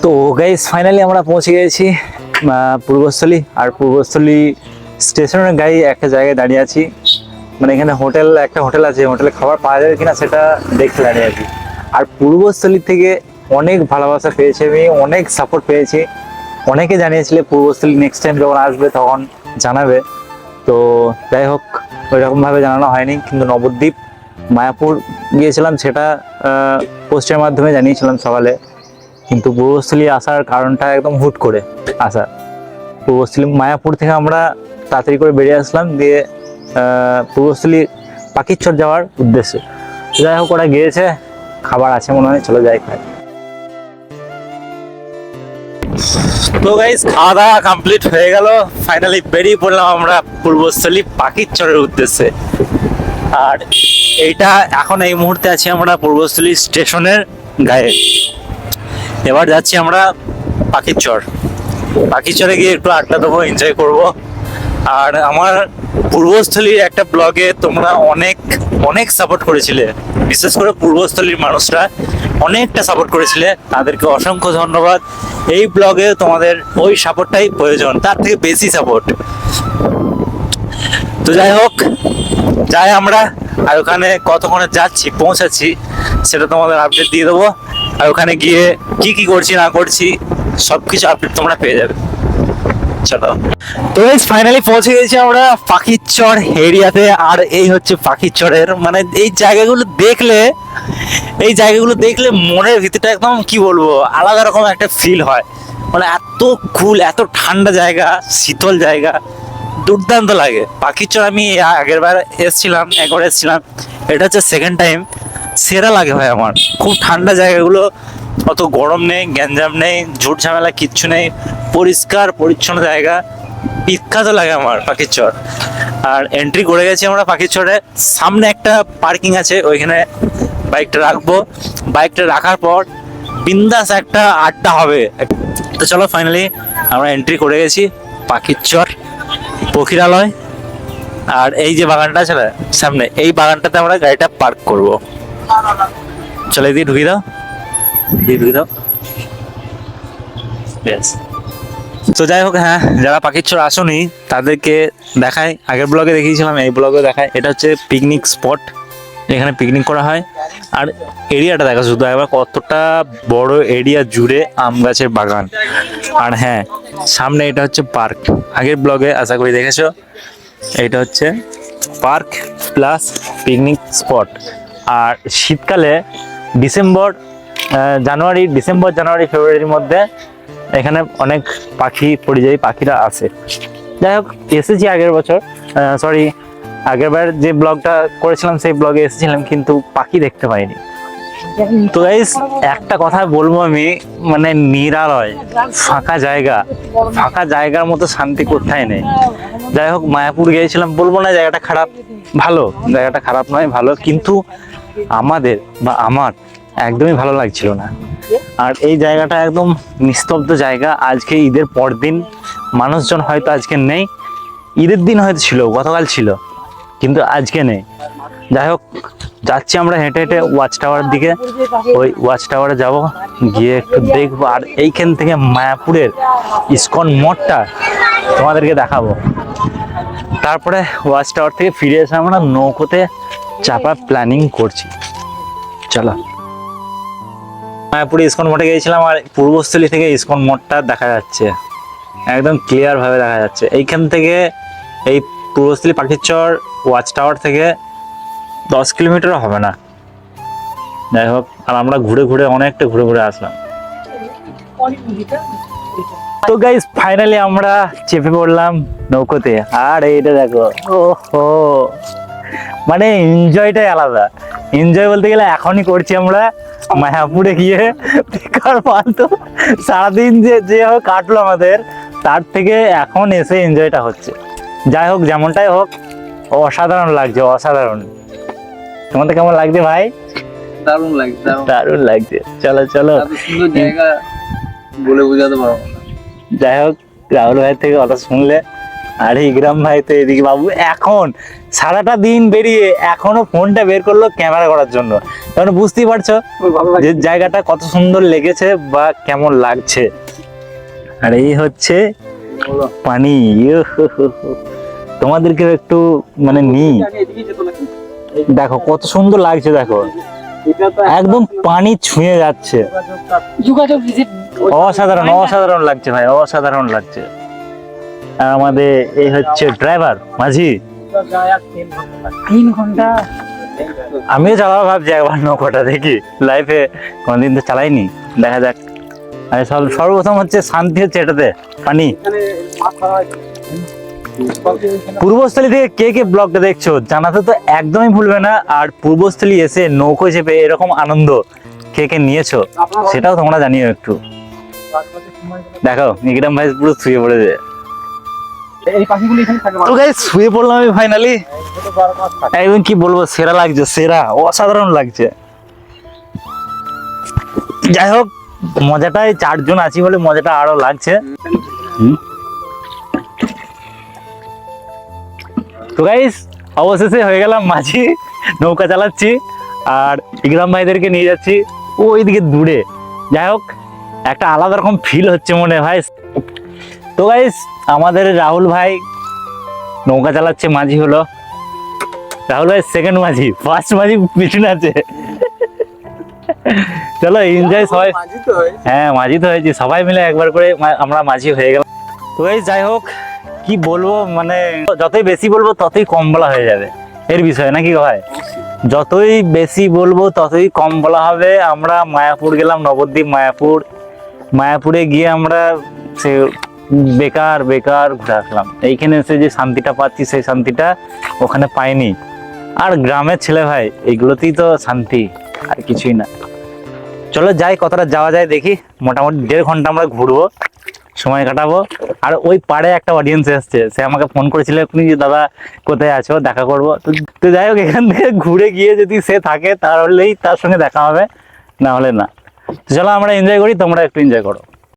তো guys finally আমরা পৌঁছে গেছি পূর্বস্থলী। আর পূর্বস্থলী স্টেশনের গাড়ি একটা জায়গায় দাঁড়িয়ে আছি, মানে এখানে একটা হোটেল আছে, হোটেলে খাবার পাওয়া যাবে কিনা সেটা দেখতে দাঁড়িয়ে আছি। আর পূর্বস্থলী থেকে অনেক ভালোবাসা পেয়েছি আমি, অনেক সাপোর্ট পেয়েছি। অনেকে জানিয়েছিলে পূর্বস্থলী নেক্সট টাইম যখন আসবে তখন জানাবে। তো যাই হোক, ওইরকমভাবে জানানো হয়নি, কিন্তু নবদ্বীপ মায়াপুর গিয়েছিলাম, সেটা পোস্টের মাধ্যমে জানিয়েছিলাম সকালে। কিন্তু পূর্বস্থলী আসার কারণটা একদম হুট করে আসা। পূর্বস্থলী মায়াপুর থেকে আমরা তাড়াতাড়ি করে বেরিয়ে আসলাম, দিয়ে পূর্বস্থলী পাখিরচর যাওয়ার উদ্দেশ্যে। যাই হোক, ওরা গিয়েছে, খাবার আছে মনে হয়, চলো যাই খাই। তো গাইস খাওয়া দাওয়া কমপ্লিট হয়ে গেল, ফাইনালি বেরিয়ে পড়লাম আমরা পূর্বস্থলী পাখিরচরের উদ্দেশ্যে। আর এইটা এখন এই মুহূর্তে আছি আমরা পূর্বস্থলী স্টেশনের গায়ে। এবার যাচ্ছি আমরা পাখিরচরে গিয়ে একটু আড্ডা দেবো, এনজয় করব। আর আমার পূর্বস্থলীর একটা ব্লগে তোমরা অনেক অনেক সাপোর্ট করেছিলে, বিশেষ করে পূর্বস্থলীর মানুষরা অনেকটা সাপোর্ট করেছিলে, তাদেরকে অসংখ্য ধন্যবাদ। এই ব্লগে তোমাদের ওই সাপোর্টটাই প্রয়োজন, তার থেকে বেশি সাপোর্ট। তো যাই হোক, যাই আমরা। আর ওখানে কতক্ষণে যাচ্ছি, পৌঁছাচ্ছি, সেটা তোমাদের আপডেট দিয়ে দেবো। আর ওখানে গিয়ে কি কি করছি না করছি সবকিছু আপডেট তোমরা পেয়ে যাবে। চলো, তো ফাইনালি পৌঁছে গেছি আমরা পাখিরচর এরিয়াতে। আর এই হচ্ছে পাখিরচরের মানে এই জায়গাগুলো দেখলে মনের ভিতরটা একদম কি বলবো, আলাদা রকম একটা ফিল হয়। মানে এত কুল, এত ঠান্ডা জায়গা, শীতল জায়গা, দুর্দান্ত লাগে। পাখিরচর আমি একবার এসেছিলাম, এটা হচ্ছে সেকেন্ড টাইম। সেরা লাগে ভাই আমার, খুব ঠান্ডা জায়গাগুলো, অত গরম নেই, গ্যাঞ্জাম নেই, ঝুট ঝামেলা কিচ্ছু নেই, পরিষ্কার পরিচ্ছন্ন জায়গা, বিখ্যাত লাগে আমার পাখিরচর। আর এন্ট্রি করে গেছি আমরা পাখিরচরে। সামনে একটা পার্কিং আছে, ওইখানে বাইকটা রাখবো। বাইকটা রাখার পর বিন্দাস একটা আড্ডা হবে। তো চলো, ফাইনালি আমরা এন্ট্রি করে গেছি পাখিরচর পক্ষীরালয়। আর এই যে বাগানটা আছে না সামনে, এই বাগানটাতে আমরা গাড়িটা পার্ক করব। চলে দিয়ে ঢুকিয়ে দাও। বেশ। তো যাই হোক, হ্যাঁ, যারা পাখিরচর আসোনি তাদেরকে দেখাই, আগের ব্লগে দেখিয়েছিলাম, এই ব্লগে দেখাই। এটা হচ্ছে পিকনিক স্পট, এখানে পিকনিক করা হয়। আর এরিয়াটা দেখা শুধু একবার, কতটা বড় এরিয়া জুড়ে আম গাছের বাগান। আর হ্যাঁ, সামনে এটা হচ্ছে পার্ক, আগের ব্লগে আশা করি দেখেছো। এটা হচ্ছে পার্ক প্লাস পিকনিক স্পট। আর শীতকালে জানুয়ারি, ফেব্রুয়ারির মধ্যে এখানে অনেক পরিযায়ী পাখিরা আসে। যাই হোক, এসেছি আগের বার যে ব্লগটা করেছিলাম সেই ব্লগে এসেছিলাম, কিন্তু পাখি দেখতে পাইনি। তো গাইস, একটা কথা বলবো আমি, মানে নিরালয় ফাঁকা জায়গার মতো শান্তি কোথায় নেই। যাই হোক, মায়াপুর গিয়েছিলাম, বলবো না জায়গাটা খারাপ, জায়গাটা খারাপ নয়, ভালো, কিন্তু আমার একদমই ভালো লাগছিল না। আর এই জায়গাটা একদম নিস্তব্ধ জায়গা। আজকে ঈদের পর দিন, মানুষজন হয়তো আজকে নেই, ঈদের দিন হয়তো ছিল, গতকাল ছিল, কিন্তু আজকে নেই। যাই হোক, যাচ্ছি আমরা হেঁটে হেঁটে ওয়াচ টাওয়ারের দিকে। ওই ওয়াচ টাওয়ারে যাবো, গিয়ে একটু দেখবো। আর এইখান থেকে মায়াপুরের ইসকন মঠটা তোমাদেরকে দেখাবো। তারপরে ওয়াচ টাওয়ার থেকে ফিরে এসে আমরা নৌকোতে চাপার প্ল্যানিং করছি। চলো, মায়াপুরে ইসকন মঠে গিয়েছিলাম, আর পূর্বস্থলী থেকে ইসকন মঠটা দেখা যাচ্ছে, একদম ক্লিয়ার ভাবে দেখা যাচ্ছে। এইখান থেকে এই পূর্বস্থলী পাখিরচর ওয়াচ টাওয়ার থেকে 10 কিলোমিটারও হবে না। যাই হোক, আর আমরা অনেকটা ঘুরে আসলাম। তো গাইস, ফাইনালি আমরা চেপে পড়লাম নৌকোতে। আর এইটা দেখো, ওহো, মানে এনজয়টাই আলাদা। এনজয় বলতে গেলে এখনই করছি আমরা মায়াপুরে গিয়ে। বেকার ফালতু সারাদিন যে হোক কাটলো আমাদের, তার থেকে এখন এসে এনজয়টা হচ্ছে। যাই হোক, যেমনটাই হোক, অসাধারণ লাগছে, অসাধারণ। তোমাদের কেমন লাগছে ভাই? দারুণ লাগছে। চলো সুন্দর জায়গা বলে বোঝাতে পারবো না। যাই হোক, রাহুল ভাই থেকে কথা শুনলে। আর ইকরাম ভাই তো এদিকে বাবু এখন সারাটা দিন বেরিয়ে এখনো ফোনটা বের করলো ক্যামেরা করার জন্য। কারণ বুঝতেই পারছো যে জায়গাটা কত সুন্দর লেগেছে বা কেমন লাগছে। আর এই হচ্ছে পানি। তোমাদেরকে একটু মানে দেখো কত সুন্দর লাগছে, দেখো একদম পানি ছুঁয়ে যাচ্ছে। অসাধারণ অসাধারণ লাগছে ভাই, অসাধারণ লাগছে। আর আমাদের এই হচ্ছে ড্রাইভার মাঝি। 3 ঘন্টা আমিও চালাবো ভাবছি একবার নৌকাটা, দেখি লাইফে কোনদিন তো চালাইনি, দেখা যাক। আর সর্বপ্রথম হচ্ছে শান্তি হচ্ছে এটাতে পানি। পূর্বস্থলী থেকে কে কে ব্লগটা দেখছো জানাতে তো একদমই ভুলবে না। আর পূর্বস্থলী এসে নৌকো চেপে এরকম আনন্দ কে কে নিয়েছো সেটাও তোমরা জানিও একটু। দেখো নিকিরাম ভাই পুরো শুয়ে পড়েছে। তো গাইস শুয়ে পড়লাম আমি ফাইনালি। একদম কি বলবো, সেরা লাগছে, সেরা অসাধারণ লাগছে। যাই হোক মজাটাই 4 জন আছি বলে মজাটা আরো লাগছে। তো গাইস অবশেষে হয়ে গেলাম মাঝি, নৌকা চালাচ্ছি আর ইকরাম ভাইদেরকে নিয়ে যাচ্ছি ওইদিকে দূরে। যাই হোক একটা আলাদা রকম ফিল হচ্ছে মনে ভাই। তো গাইস আমাদের রাহুল ভাই নৌকা চালাচ্ছে, মাঝি হলো। রাহুল ভাই সেকেন্ড মাঝি, ফার্স্ট মাঝি পিছনে আছে। চলো এনজয় সবাই। হ্যাঁ মাঝি তো হয়েছি, সবাই মিলে একবার করে আমরা মাঝি হয়ে গেলাম। তো গাইস যাই হোক কি বলবো, মানে যতই বেশি বলবো ততই কম বলা হয়ে যাবে এর বিষয়ে, নাকি ভাই? যতই বেশি বলবো ততই কম বলা হবে। আমরা মায়াপুর গেলাম, নবদ্বীপ মায়াপুর। মায়াপুরে গিয়ে আমরা সে বেকার বেকার ঘুরে আসলাম। এইখানে এসে যে শান্তিটা পাচ্ছি সেই শান্তিটা ওখানে পাইনি। আর গ্রামের ছেলে ভাই এইগুলোতেই তো শান্তি, আর কিছুই না। চলো যাই, কতটা যাওয়া যায় দেখি। মোটামুটি 1.5 ঘন্টা আমরা ঘুরবো, সময় কাটাবো। আর ওই পাড়ে একটা অডিয়েন্স এসছে, সে আমাকে ফোন করেছিল এক্ষুনি যে দাদা কোথায় আছো, দেখা করবো। তো যাই হোক এখান থেকে ঘুরে গিয়ে যদি সে থাকে তাহলেই তার সঙ্গে দেখা হবে, না হলে না। তো চলো আমরা এনজয় করি, তোমরা একটু এনজয় করো।